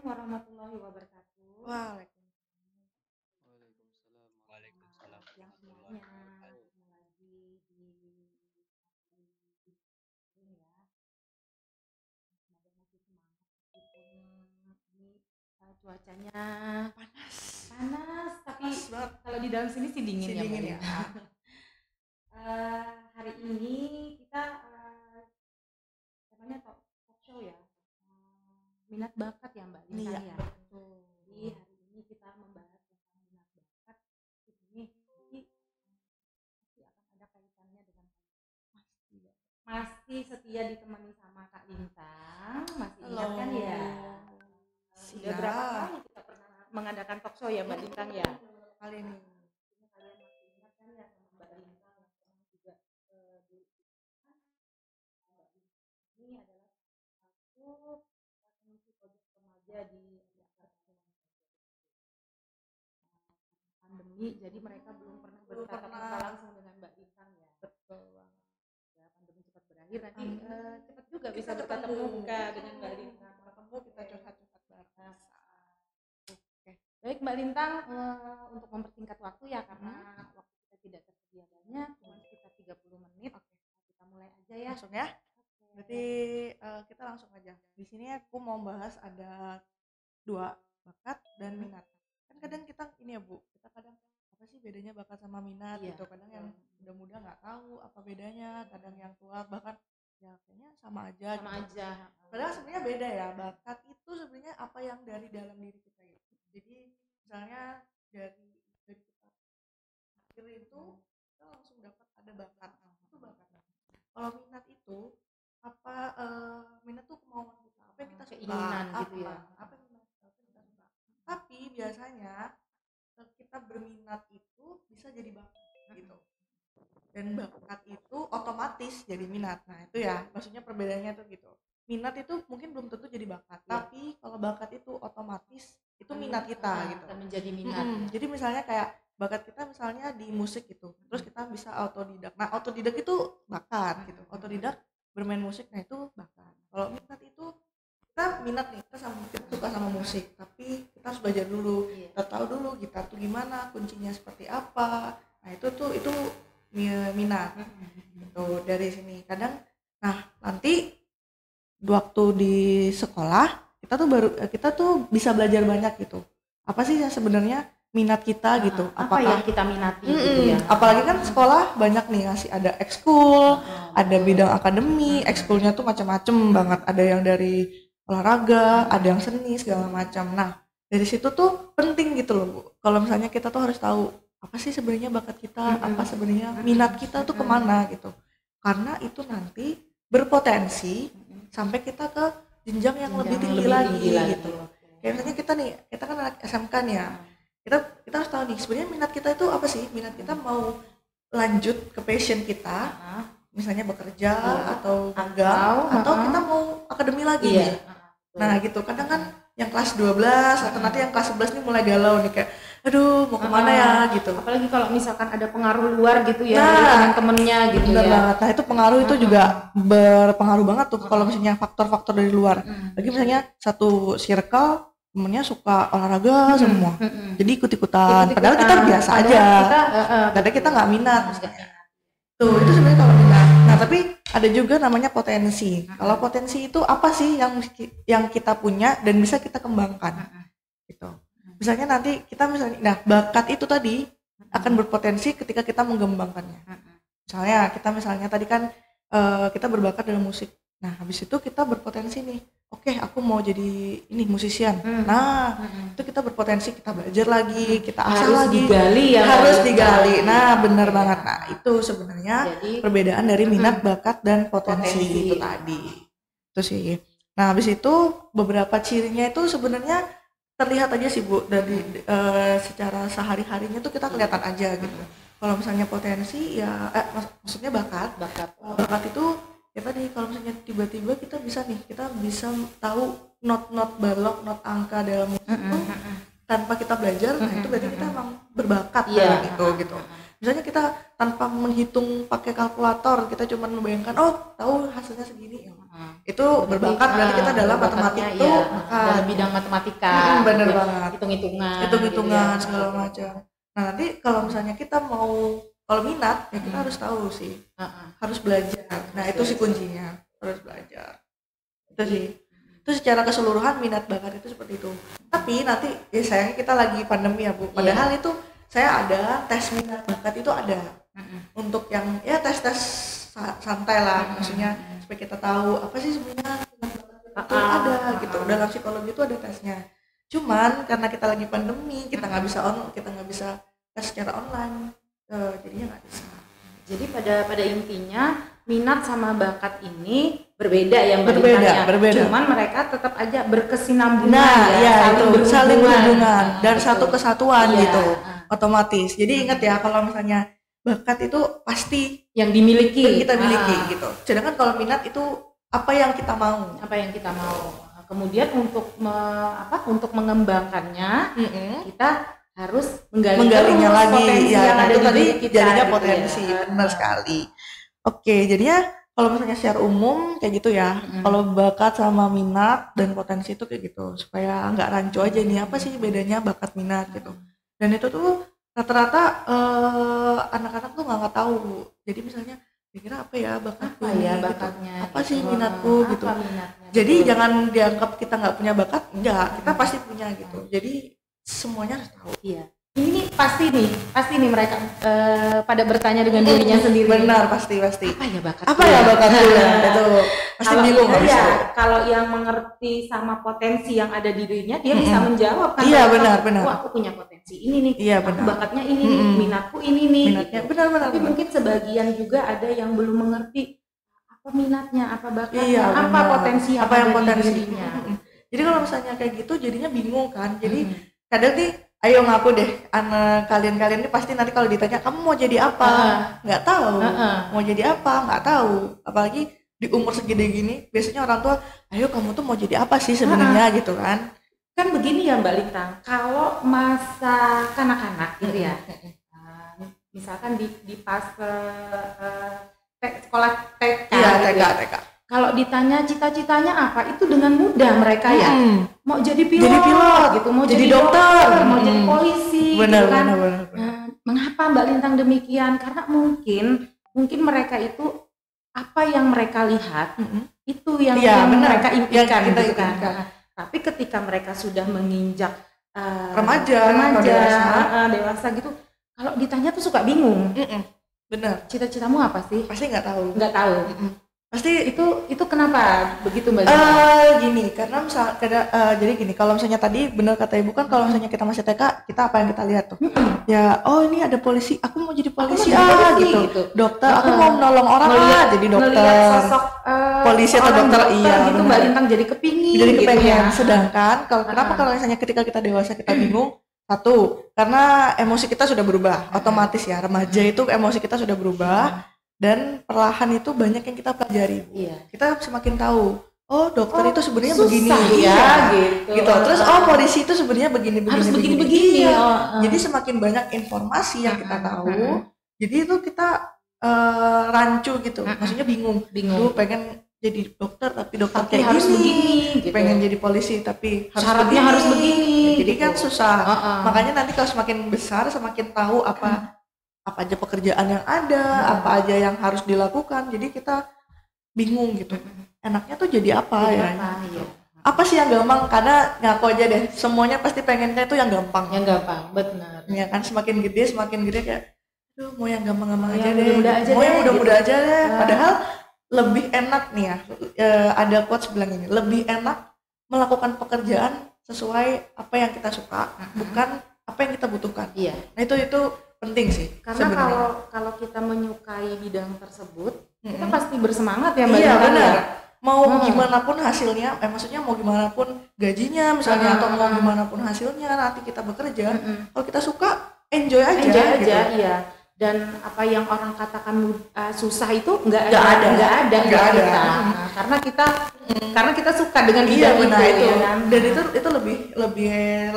warahmatullahi wabarakatuh. Waalaikumsalam. Waalaikumsalam Selamat warahmatullahi siang wabarakatuh. semuanya. Ketemu lagi di ini ya. Semoga masih semangat meskipun ini cuacanya panas, tapi Panas banget. kalau di dalam sini sih dingin Si ya, dingin Mbak ya. hari ini kita namanya talk show ya. Minat bakat ya Mbak Lintang Iya, ya. betul. Jadi hari ini kita membahas tentang minat bakat. Ini pasti akan ada kaitannya dengan masih setia ditemani sama Kak Lintang. Masih ingat kan ya? Sudah berapa kali kita pernah mengadakan talk show ya Mbak Lintang ya? Kali ini. Ini kalian masih ingat kan ya sama Mbak Lintang yang pernah juga dulu. Mbak Lintang ini adalah satu pengisi proyek remaja di pandemi, jadi mereka belum pernah bertatap muka langsung dengan Mbak Lintang ya. Betul banget. Ya, pandemi cepat berakhir, nanti cepat juga bisa bertatap muka dengan Mbak Lintang. Ketemu kita curhat-curhat bareng. Oke. Baik Mbak Lintang, untuk mempersingkat waktu ya karena waktu kita tidak tersedia banyak, cuma sekitar 30 menit. Oke. Kita mulai aja ya. Langsung ya. Berarti kita langsung aja. Di sini aku mau bahas ada 2, bakat dan minat. Kan kadang kita ini ya Bu, kita kadang apa sih bedanya bakat sama minat gitu. Kadang yang muda-muda nggak tahu apa bedanya, kadang yang tua bahkan ya kayaknya sama aja. Sama gitu. aja. Padahal sebenarnya beda ya. Bakat itu sebenarnya apa yang dari dalam diri kita gitu. Jadi misalnya dari kita lahir itu kita langsung dapat ada bakat. Itu bakat. Kalau minat itu apa minat tuh kemauan kita, apa yang kita suka, keinginan gitu ya. apa yang kita suka. Tapi biasanya kita berminat itu bisa jadi bakat gitu. Dan bakat itu otomatis jadi minat. Nah, itu ya, maksudnya perbedaannya tuh gitu. Minat itu mungkin belum tentu jadi bakat, tapi kalau bakat itu otomatis itu minat kita gitu. Akan menjadi minat. Jadi misalnya kayak bakat kita misalnya di musik gitu, terus kita bisa autodidak. Nah, autodidak itu bakat gitu. Autodidak bermain musik, nah itu bakat. Kalau minat itu kita minat nih, kita suka sama musik, tapi kita harus belajar dulu, kita tahu dulu gitar tuh gimana, kuncinya seperti apa. Nah itu minat gitu dari sini. Kadang nah nanti waktu di sekolah kita tuh bisa belajar banyak gitu. Apa sih yang sebenarnya minat kita gitu? Apa yang kita minati gitu ya? Apalagi kan sekolah banyak nih ngasih ada ekskul, ada bidang akademi, ekskulnya tuh macam-macam banget. Ada yang dari olahraga, ada yang seni segala macam. Nah dari situ tuh penting gitu loh Bu. Kalau misalnya kita tuh harus tahu apa sih sebenarnya bakat kita, apa sebenarnya minat kita tuh kemana gitu. Karena itu nanti berpotensi sampai kita ke jenjang yang lebih tinggi lagi gitu. Kayak misalnya kita kan anak SMK nih ya. Kita harus tahu nih sebenarnya minat kita itu apa sih? Minat kita mau lanjut ke passion kita, misalnya bekerja atau magang atau kita mau akademi lagi nih. Nah gitu, kadang kan yang kelas 12 atau nanti yang kelas 11 nih mulai galau nih kayak aduh mau kemana ya gitu. Apalagi kalau misalkan ada pengaruh luar gitu ya dari teman-temannya gitu bener ya. Banget. Nah itu pengaruh itu juga berpengaruh banget tuh kalau misalnya faktor-faktor dari luar. Lagi misalnya satu circle temennya suka olahraga semua, jadi ikut-ikutan. Padahal kita biasa aja. Padahal kita nggak minat. Tuh itu sebenarnya kalau minat. Nah tapi ada juga namanya potensi. Kalau potensi itu apa sih yang kita punya dan bisa kita kembangkan gitu. Misalnya nanti nah bakat itu tadi akan berpotensi ketika kita mengembangkannya. Misalnya tadi kan kita berbakat dalam musik. Nah habis itu kita berpotensi nih, oke aku mau jadi musisian. Nah itu kita berpotensi, kita belajar lagi, kita asah lagi, harus digali. Nah benar banget. Nah itu sebenarnya perbedaan dari minat, bakat dan potensi itu tadi. Itu sih. Nah habis itu beberapa cirinya itu sebenarnya terlihat aja sih Bu, dari secara sehari-harinya tuh kita kelihatan aja gitu. Kalau misalnya potensi ya maksudnya bakat itu ya tadi kalau misalnya tiba-tiba kita bisa tahu not balok, not angka dalam musik itu tanpa kita belajar. Nah itu berarti kita emang berbakat gitu. Misalnya kita tanpa menghitung pakai kalkulator, kita cuma membayangkan tahu hasilnya segini. Itu berbakat, berarti kita dalam matematika itu dalam bidang matematika. Bener banget. Hitung-hitungan Hitung-hitungan gitu ya. segala macam. Nah, nanti kalau misalnya kita kalau minat ya kita harus tahu sih. Harus belajar. Nah, itu sih kuncinya. Harus belajar. Itu sih. Itu secara keseluruhan minat bakat itu seperti itu. Tapi nanti ya sayangnya kita lagi pandemi ya Bu. Padahal itu saya ada tes minat bakat itu ada. Untuk yang ya tes-tes santai lah, maksudnya supaya kita tahu apa sih sebenarnya minat bakat itu ada gitu. Dalam psikologi itu ada tesnya. Cuman karena kita lagi pandemi, kita nggak bisa tes secara online. Jadinya nggak bisa. Jadi pada intinya minat sama bakat ini berbeda ya Mbak Lintang. Berbeda. Cuman mereka tetap aja berkesinambungan saling berhubungan dan satu kesatuan gitu. Otomatis. Jadi ingat ya kalau misalnya bakat itu pasti yang dimiliki, yang kita miliki gitu. Sedangkan kalau minat itu apa yang kita mau. Kemudian untuk mengembangkannya kita harus menggalinya lagi potensi yang ada di diri kita, jadinya gitu potensi ya. benar sekali. Oke, jadinya kalau misalnya secara umum kayak gitu ya. Kalau bakat sama minat dan potensi itu kayak gitu, supaya nggak rancu aja nih apa sih bedanya bakat minat gitu. Dan itu tuh rata-rata anak-anak tuh nggak tahu. Jadi misalnya kira apa ya bakatku bakatnya gitu. Apa sih minatku gitu. Minatnya, jadi jangan dianggap kita nggak punya bakat, enggak, kita pasti punya gitu. Jadi semuanya harus tahu. Iya. Ini pasti nih mereka pada bertanya dengan dirinya sendiri. Benar, pasti. Apa ya bakatku ya? Itu pasti bingung kalau yang mengerti sama potensi yang ada di dirinya, dia bisa menjawab kan. Iya, benar. Aku punya potensi ini nih. Iya, benar. Bakatnya ini nih, minatku ini nih. Minatnya benar. Tapi mungkin sebagian juga ada yang belum mengerti apa minatnya, apa bakatnya, apa potensi yang ada di dirinya. Jadi kalau misalnya kayak gitu jadinya bingung kan. Jadi kadang nih ayo ngaku deh, anak kalian ini pasti nanti kalau ditanya kamu mau jadi apa, nggak tahu. Mau jadi apa, nggak tahu. Apalagi di umur segede gini, biasanya orang tua, ayo kamu tuh mau jadi apa sih sebenarnya gitu kan? Kan begini ya Mbak Lintang, kalau masa kanak-kanak gitu ya, misalkan di fase sekolah TK. Iya, TK. Kalau ditanya cita-citanya apa, itu dengan mudah mereka ya mau jadi pilot gitu, mau jadi dokter, mau jadi polisi, benar, gitu kan. Benar. Mengapa Mbak Lintang demikian? Karena mungkin mereka itu apa yang mereka lihat itu yang mereka impikan gitu kan. Tapi ketika mereka sudah menginjak remaja dewasa gitu, kalau ditanya tuh suka bingung. Benar. Cita-citamu apa sih? Pasti nggak tahu. Pasti itu kenapa begitu Mbak? Gini, karena jadi gini, kalau misalnya tadi benar kata Ibu kan, kalau misalnya kita masih TK, kita apa yang kita lihat tuh? Ya, ini ada polisi, aku mau jadi polisi gitu. Dokter, aku mau menolong orang jadi dokter. Sosok polisi atau dokter gitu Mbak Lintang jadi kepingin. Gitu ya. Sedangkan kenapa kalau misalnya ketika kita dewasa kita bingung? Satu, karena emosi kita sudah berubah, otomatis ya, remaja itu emosi kita sudah berubah. Dan perlahan itu banyak yang kita pelajari. Kita semakin tahu, dokter itu sebenarnya begini gitu. Terus polisi itu sebenarnya begini. Jadi semakin banyak informasi yang kita tahu, jadi itu kita rancu gitu. Maksudnya bingung. Lu pengen jadi dokter tapi dokter kayak harus begini gitu. Pengen jadi polisi tapi syaratnya harus begini. Jadi kan susah. Makanya nanti kalau semakin besar semakin tahu apa aja pekerjaan yang ada, apa aja yang harus dilakukan. Jadi kita bingung gitu. Enaknya tuh jadi apa ya? Apa sih yang gampang? Karena ngaku aja deh, semuanya pasti pengennya itu yang gampang. Benar. Ya kan, semakin gede kayak, aduh mau yang gampang-gampang aja deh. Mau yang mudah-mudah aja deh. Padahal lebih enak nih ya. Ada quotes bilang ini, lebih enak melakukan pekerjaan sesuai apa yang kita suka, bukan apa yang kita butuhkan. Nah itu penting sih. Karena kalau kita menyukai bidang tersebut, kita pasti bersemangat ya Mbak. Iya benar. Mau gimana pun hasilnya, maksudnya mau gimana pun gajinya misalnya, atau mau gimana pun hasilnya nanti kita bekerja, kalau kita suka enjoy aja gitu. Iya. Dan apa yang orang katakan susah itu nggak ada. Karena kita suka dengan bidang itu. Ya kan? Dan itu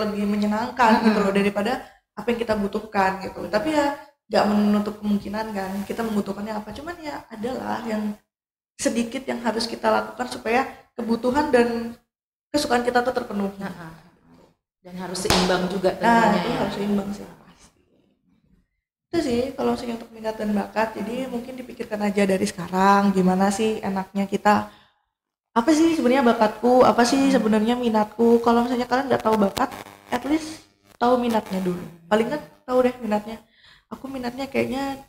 lebih menyenangkan gitu loh, daripada apa yang kita butuhkan gitu. Tapi ya nggak menutup kemungkinan kan kita membutuhkannya apa, cuman ya adalah yang sedikit yang harus kita lakukan supaya kebutuhan dan kesukaan kita tuh terpenuhi. Dan harus seimbang juga tentunya itu harus seimbang sih pasti. Itu sih kalau misalnya untuk minat dan bakat, jadi mungkin dipikirkan aja dari sekarang gimana sih enaknya kita, apa sih sebenarnya bakatku, apa sih sebenarnya minatku. Kalau misalnya kalian nggak tahu bakat, at least tahu minatnya dulu, paling nggak tahu deh minatnya. Aku minatnya kayaknya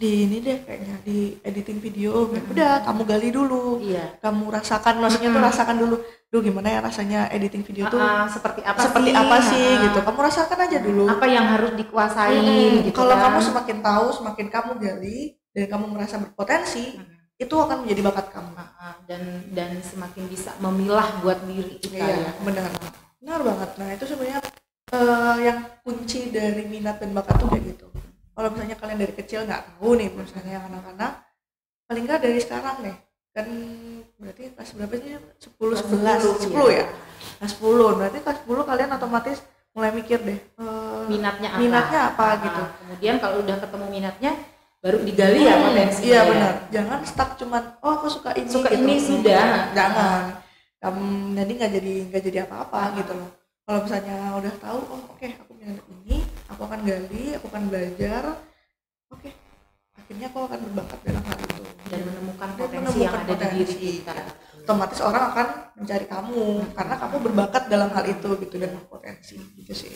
di ini deh, kayaknya di editing video. Udah kamu gali dulu, kamu rasakan, maksudnya tuh rasakan dulu gimana ya rasanya editing video tuh seperti apa sih gitu. Kamu rasakan aja dulu apa yang harus dikuasain gitu. Kalau kan kamu semakin tahu, semakin kamu gali dan kamu merasa berpotensi, itu akan menjadi bakat kamu. Dan semakin bisa memilah buat diri kita. Iya, benar banget. Nah itu sebenarnya yang kunci dari minat dan bakat tuh kayak gitu. Kalau misalnya kalian dari kecil nggak tahu nih, misalnya anak-anak, paling nggak dari sekarang nih, kan berarti kelas berapa sih? 10 ya? Kelas 10, berarti kelas 10 kalian otomatis mulai mikir deh minatnya apa gitu. Kemudian kalau udah ketemu minatnya, baru digali ya potensinya. Iya benar, jangan stuck cuman aku suka ini gitu. Ini sudah, jangan. Jadi nggak jadi apa-apa gitu loh. Kalau misalnya udah tahu, oke, aku minat ini, aku akan gali, aku akan belajar, akhirnya aku akan berbakat dalam hal itu dan menemukan potensi yang ada di diri kita. Otomatis orang akan mencari kamu karena kamu berbakat dalam hal itu gitu dan berpotensi gitu sih.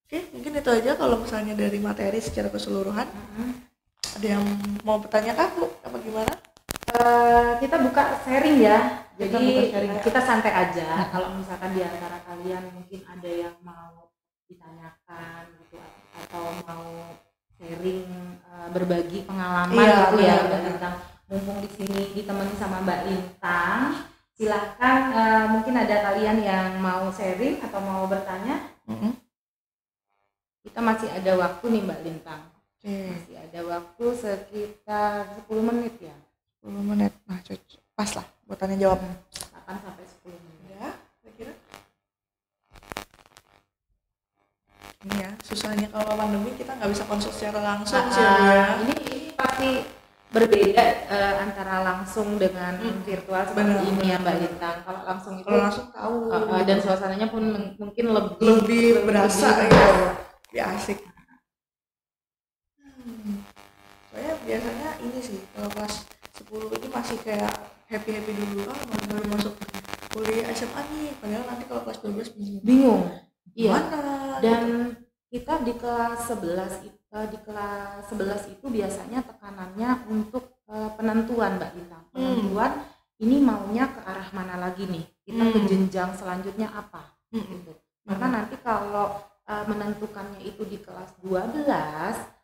Oke, mungkin itu aja kalau misalnya dari materi secara keseluruhan. Ada yang mau bertanya kah, Bu? Apa gimana? Kita buka sharing ya. Jadi kita santai aja. Kalau misalkan di antara kalian mungkin ada yang mau ditanyakan gitu atau mau sharing, berbagi pengalaman gitu ya Mbak Lintang. Mumpung di sini ditemani sama Mbak Lintang, silahkan mungkin ada kalian yang mau sharing atau mau bertanya. Kita masih ada waktu nih Mbak Lintang. Masih ada waktu sekitar 10 menit ya. 10 menit, nah cocok, pas lah buat tanya jawab. 8 sampai 10 menit ya, kira-kira. Ini ya, susahnya kalau pandemi kita nggak bisa konsul secara langsung sih ya. Ini pasti berbeda antara langsung dengan virtual seperti ini ya Mbak Lintang. Kalau langsung itu tahu dan suasananya pun mungkin lebih berasa gitu, lebih asik. Soalnya biasanya ini sih kalau kelas 10 ini masih kayak happy dulu, baru masuk kuliah SMA nih, padahal nanti kalau kelas 12 bingung. Iya. Mana? Dan kita di kelas 11 itu biasanya tekanannya untuk penentuan Mbak Lintang. Penentuan ini maunya ke arah mana lagi nih? Kita ke jenjang selanjutnya apa? Gitu. Karena nanti kalau menentukannya itu di kelas 12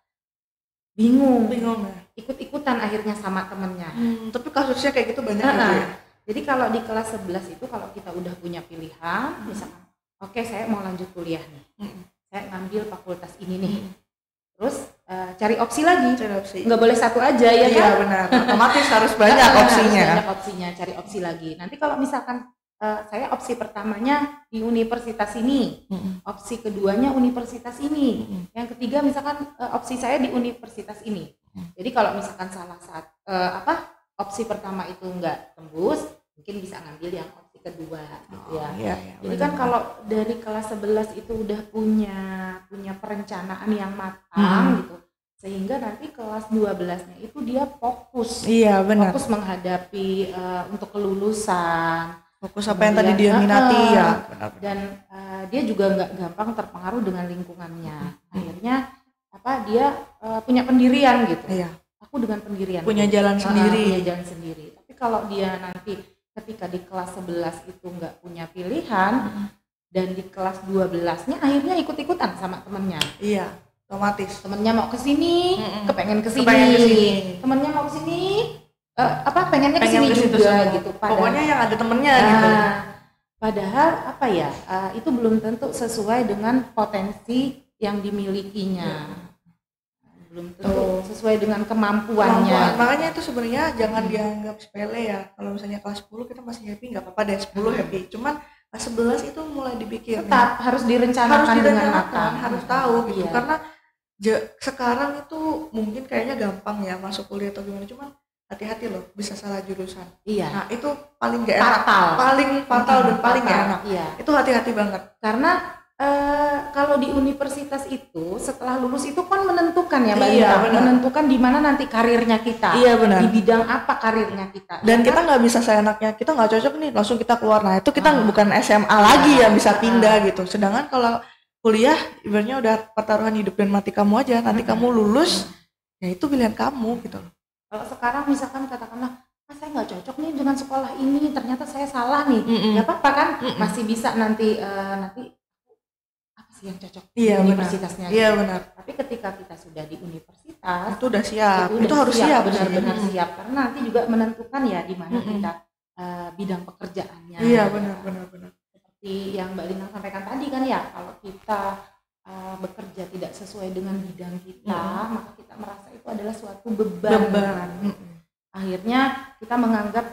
bingung ya. Ikut-ikutan akhirnya sama temennya. Tapi kasusnya kayak gitu banyak gitu ya. Jadi kalau di kelas 11 itu kalau kita udah punya pilihan, misalkan oke, saya mau lanjut kuliah nih. Saya ngambil fakultas ini nih. Terus cari opsi lagi. Nggak boleh satu aja ya kan? Iya benar. Otomatis harus banyak opsinya. Banyak opsinya, cari opsi lagi. Nanti kalau misalkan saya opsi pertamanya di universitas ini, opsi keduanya universitas ini, yang ketiga misalkan opsi saya di universitas ini. Jadi kalau misalkan salah opsi pertama itu nggak tembus, mungkin bisa ngambil yang opsi kedua gitu ya. Jadi kan kalau dari kelas 11 itu udah punya perencanaan yang matang gitu, sehingga nanti kelas 12-nya itu dia fokus. Iya benar. Fokus menghadapi untuk kelulusan. Fokus apa yang tadi dia minati ya. Dan dia juga nggak gampang terpengaruh dengan lingkungannya. Akhirnya dia punya pendirian gitu. Iya. Aku dengan pendirian. Punya jalan sendiri. Punya jalan sendiri. Tapi kalau dia nanti ketika di kelas 11 itu nggak punya pilihan dan di kelas 12-nya akhirnya ikut-ikutan sama temennya. Iya. Otomatis. Temennya mau ke sini, kepengen ke sini. Temennya mau ke sini. Pengennya kesini juga gitu. Pokoknya yang ada temennya gitu. Padahal itu belum tentu sesuai dengan potensi yang dimilikinya. Belum tentu sesuai dengan kemampuannya. Makanya itu sebenarnya jangan dianggap sepele ya. Kalau misalnya kelas 10 kita masih happy, nggak apa-apa deh 10 happy. Cuman kelas 11 itu mulai dipikir. Tetap harus direncanakan dengan matang. Harus tahu gitu. Karena Sekarang itu mungkin kayaknya gampang ya masuk kuliah atau gimana, cuman hati-hati loh, bisa salah jurusan. Iya. Nah itu paling gak enak, Fatal. paling fatal dan paling Fatal. gak enak. Iya. Itu hati-hati banget. Karena kalau di universitas itu setelah lulus itu kan menentukan ya Mbak Iya, Lita, benar. menentukan di mana nanti karirnya kita. Iya, benar. Di bidang apa karirnya kita. Dan kita nggak bisa seenaknya, kita nggak cocok nih langsung kita keluar. Nah itu kita bukan SMA lagi yang bisa pindah gitu. Sedangkan kalau kuliah ibaratnya udah pertaruhan hidup dan mati kamu aja. Nanti kamu lulus, ya itu pilihan kamu gitu loh. Kalau sekarang misalkan katakanlah, saya nggak cocok nih dengan sekolah ini, ternyata saya salah nih, nggak apa-apa kan, masih bisa nanti apa sih yang cocok di universitasnya. Iya benar. Tapi ketika kita sudah di universitas, Itu udah siap. Itu udah harus siap. benar-benar siap, karena nanti juga menentukan ya di mana kita bidang pekerjaannya. Iya benar. Seperti yang Mbak Lina sampaikan tadi kan ya, kalau kita bekerja tidak sesuai dengan bidang kita, maka kita merasa itu adalah suatu beban. Akhirnya kita menganggap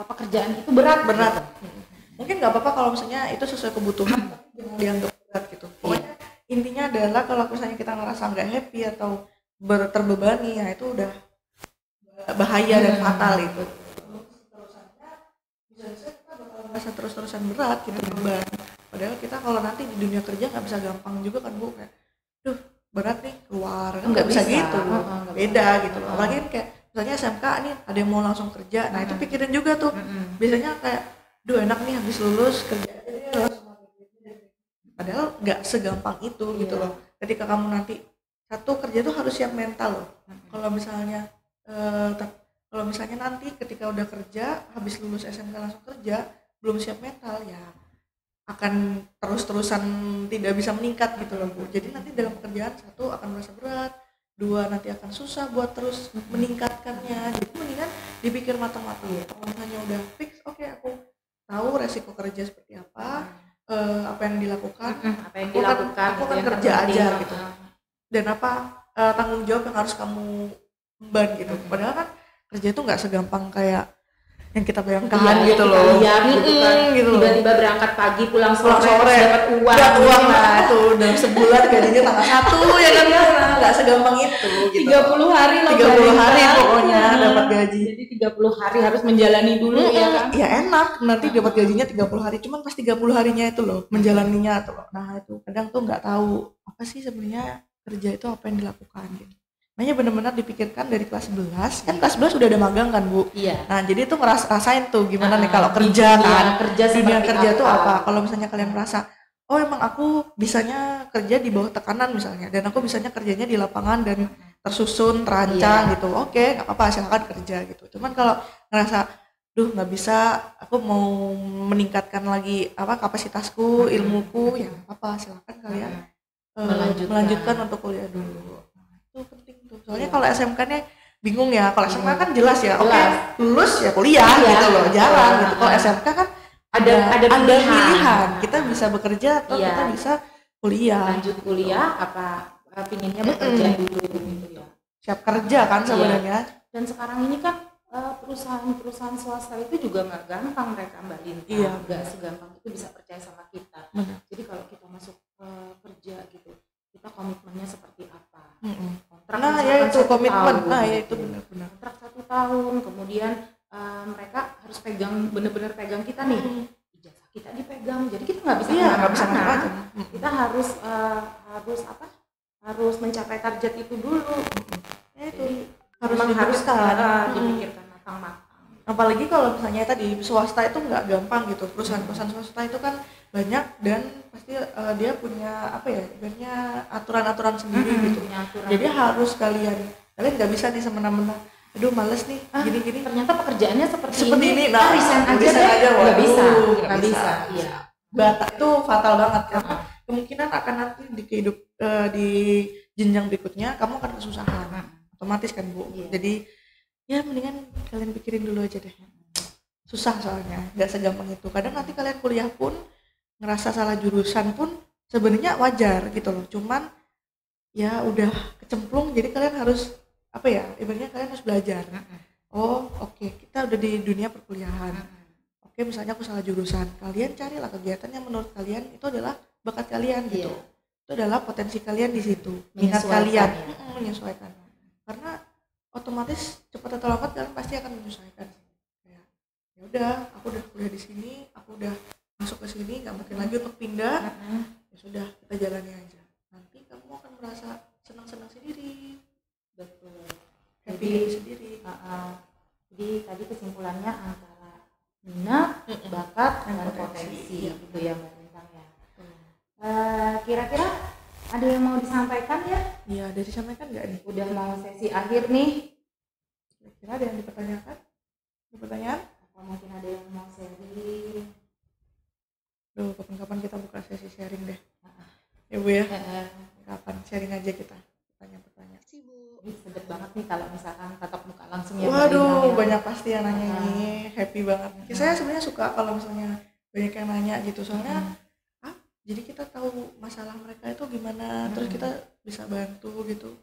pekerjaan itu berat. Gitu. Mungkin nggak apa-apa kalau misalnya itu sesuai kebutuhan, tapi jangan dianggap berat gitu. Pokoknya intinya adalah kalau misalnya kita ngerasa nggak happy atau terbebani, ya itu udah bahaya dan fatal itu. Terusannya bisa kita bakal merasa terus-terusan berat gitu, beban. Padahal kita kalau nanti di dunia kerja nggak bisa gampang juga kan Bu, kayak, duh berat nih keluar, kan nggak bisa gitu, beda gitu. Apalagi kan kayak misalnya SMK nih ada yang mau langsung kerja, nah itu pikirin juga tuh. Biasanya kayak, duh enak nih habis lulus kerja aja deh langsung. Padahal nggak segampang itu gitu loh. Ketika kamu nanti satu kerja tuh harus siap mental loh. Kalau misalnya nanti ketika udah kerja habis lulus SMK langsung kerja belum siap mental, ya akan terus-terusan tidak bisa meningkat gitu loh Bu. Jadi nanti dalam pekerjaan satu akan merasa berat, dua nanti akan susah buat terus meningkatkannya. Jadi mendingan dipikir matang-matang. Kalau misalnya udah fix, oke, aku tahu resiko kerja seperti apa, apa yang dilakukan, aku akan kerja aja gitu. Dan apa tanggung jawab yang harus kamu emban gitu. Padahal kan kerja itu nggak segampang kayak yang kita bayangkan gitu loh. Gitu kan. Gitu Tiba-tiba berangkat pagi pulang sore dapat uang lah tuh dalam sebulan gajinya tanggal 1 ya kan, nggak segampang itu gitu. 30 hari loh, 30 hari pokoknya dapat gaji. Jadi 30 hari harus menjalani dulu ya kan. Ya enak nanti dapat gajinya 30 hari, cuman pas 30 harinya itu loh menjalaninya tuh. Nah itu kadang tuh nggak tahu apa sih sebenarnya kerja itu apa yang dilakukan gitu. Makanya benar-benar dipikirkan dari kelas 11, kan kelas 11 sudah ada magang kan Bu? Iya. Nah jadi itu ngerasain tuh gimana nih kalau kerja kan, dunia kerja tuh apa? Kalau misalnya kalian merasa, oh emang aku bisanya kerja di bawah tekanan misalnya, dan aku bisanya kerjanya di lapangan dan tersusun, terancang gitu, oke nggak apa-apa silakan kerja gitu. Cuman kalau ngerasa, duh nggak bisa, aku mau meningkatkan lagi apa kapasitasku, ilmuku, ya nggak apa-apa silakan kalian melanjutkan untuk kuliah dulu. Itu penting tuh. Soalnya kalau SMK-nya bingung ya. Kalau SMK kan jelas ya. Oke, lulus ya kuliah gitu loh, jalan gitu. Kalau SMK kan ada pilihan. Kita bisa bekerja atau kita bisa kuliah. Lanjut kuliah apa pinginnya bekerja dulu gitu ya. Siap kerja kan sebenarnya. Dan sekarang ini kan perusahaan swasta itu juga nggak gampang mereka Mbak Linta. Iya. Nggak segampang itu bisa percaya sama kita. Jadi kalau kita masuk kerja gitu, kita komitmennya seperti apa? Kontrak nah ya itu komitmen. Nah ya itu benar-benar. Kontrak 1 tahun, kemudian mereka harus benar-benar pegang kita nih. Ijazah kita dipegang, jadi kita nggak bisa kemana-mana. Kita harus harus mencapai target itu dulu. Ya itu harus dipikirkan matang-matang. Apalagi kalau misalnya tadi swasta itu nggak gampang gitu, perusahaan-perusahaan swasta itu kan banyak dan pasti dia punya apa ya, sebenarnya aturan-aturan sendiri gitu. Jadi harus kalian nggak bisa nih semena-mena, aduh males nih gini-gini. Ternyata pekerjaannya seperti ini, nah resign aja nggak bisa. Iya. Batak itu fatal banget karena kemungkinan akan nanti di jenjang berikutnya kamu akan kesusahan, otomatis kan Bu. Jadi ya mendingan kalian pikirin dulu aja deh. Susah soalnya, nggak segampang itu. Kadang nanti kalian kuliah pun ngerasa salah jurusan pun sebenarnya wajar gitu loh. Cuman ya udah kecemplung, jadi kalian harus apa ya? Ibaratnya kalian harus belajar. Oh, oke, kita udah di dunia perkuliahan. Oke, misalnya aku salah jurusan. Kalian carilah kegiatan yang menurut kalian itu adalah bakat kalian gitu. itu adalah potensi kalian di situ, minat kalian, menyesuaikan. Karena otomatis cepat atau lambat kalian pasti akan menyesuaikan. Ya udah, aku udah kuliah di sini, aku udah masuk ke sini, nggak mungkin lagi untuk pindah. Ya sudah, kita jalani aja. Nanti kamu akan merasa senang-senang sendiri, betul, happy sendiri. Jadi tadi kesimpulannya antara minat, bakat, dan potensi gitu ya Mbak Lintang ya. Kira-kira ada yang mau disampaikan ya? Iya, ada disampaikan nggak nih? Udah mau sesi akhir nih. Kira-kira ada yang dipertanyakan? Ada pertanyaan? Atau mungkin ada yang mau sharing? Duh, kapan-kapan kita buka sesi sharing deh. Ya Bu ya? Kapan sharing aja kita, pertanyaan-pertanyaan. Ini sedep banget nih kalau misalkan tatap muka langsung ya. Waduh, banyak pasti yang nanya ini, happy banget. Saya sebenarnya suka kalau misalnya banyak yang nanya gitu, soalnya jadi kita tahu masalah mereka itu gimana, terus kita bisa bantu gitu.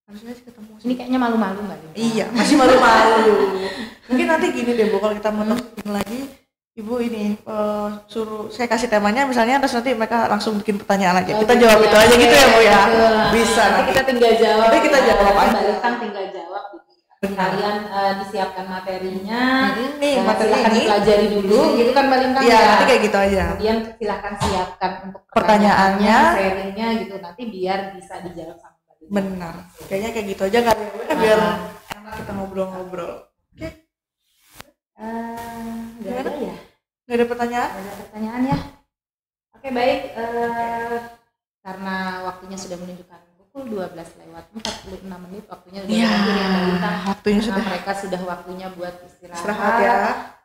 Harusnya sih ketemu sih. Ini kayaknya malu-malu Mbak Lintang. Iya, masih malu-malu. Mungkin nanti gini deh Bu, kalau kita mau talking lagi, Ibu ini suruh saya kasih temanya misalnya, terus nanti mereka langsung bikin pertanyaan aja. Kita jawab itu aja gitu ya Bu ya. Bisa. Nanti kita tinggal jawab. Nanti kita jawab aja. Mbak Lintang tinggal jawab. Kalian disiapkan materinya. Nih materi silahkan ini dipelajari dulu, gitu kan Mbak Lintang? Iya, nanti kayak gitu aja. Kemudian silahkan siapkan untuk pertanyaannya, sharingnya gitu. Nanti biar bisa dijawab sama Mbak Lintang. Benar. Kayaknya kayak gitu aja kali ya, biar enak kita ngobrol-ngobrol. Oke. Nggak ada ya? Nggak ada pertanyaan? Nggak ada pertanyaan ya? Oke, baik. Karena waktunya sudah menunjukkan pukul 12:46 waktunya sudah berakhir ya Mbak Lintang. Waktunya sudah. Mereka sudah waktunya buat istirahat ya.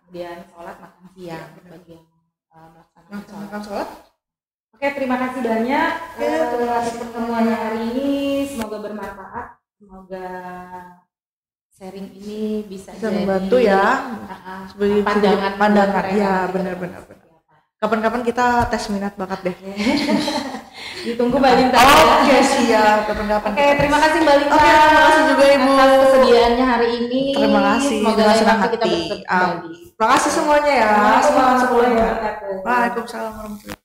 Kemudian sholat, makan siang bagi yang melaksanakan sholat. Oke, terima kasih banyak atas pertemuan hari ini. Semoga bermanfaat. Semoga sharing ini bisa jadi membantu ya. Sebagai pandangan. Ya, benar-benar. Kapan-kapan kita tes minat bakat deh. Ditunggu Mbak Lintang. Oke, siap. Kapan-kapan. Oke, terima kasih Mbak Lintang. Oke, terima kasih juga Ibu atas kesediaannya hari ini. Terima kasih. Semoga senang kita hati. bertemu kembali. Terima kasih semuanya ya. Semangat semuanya. Waalaikumsalam warahmatullahi wabarakatuh.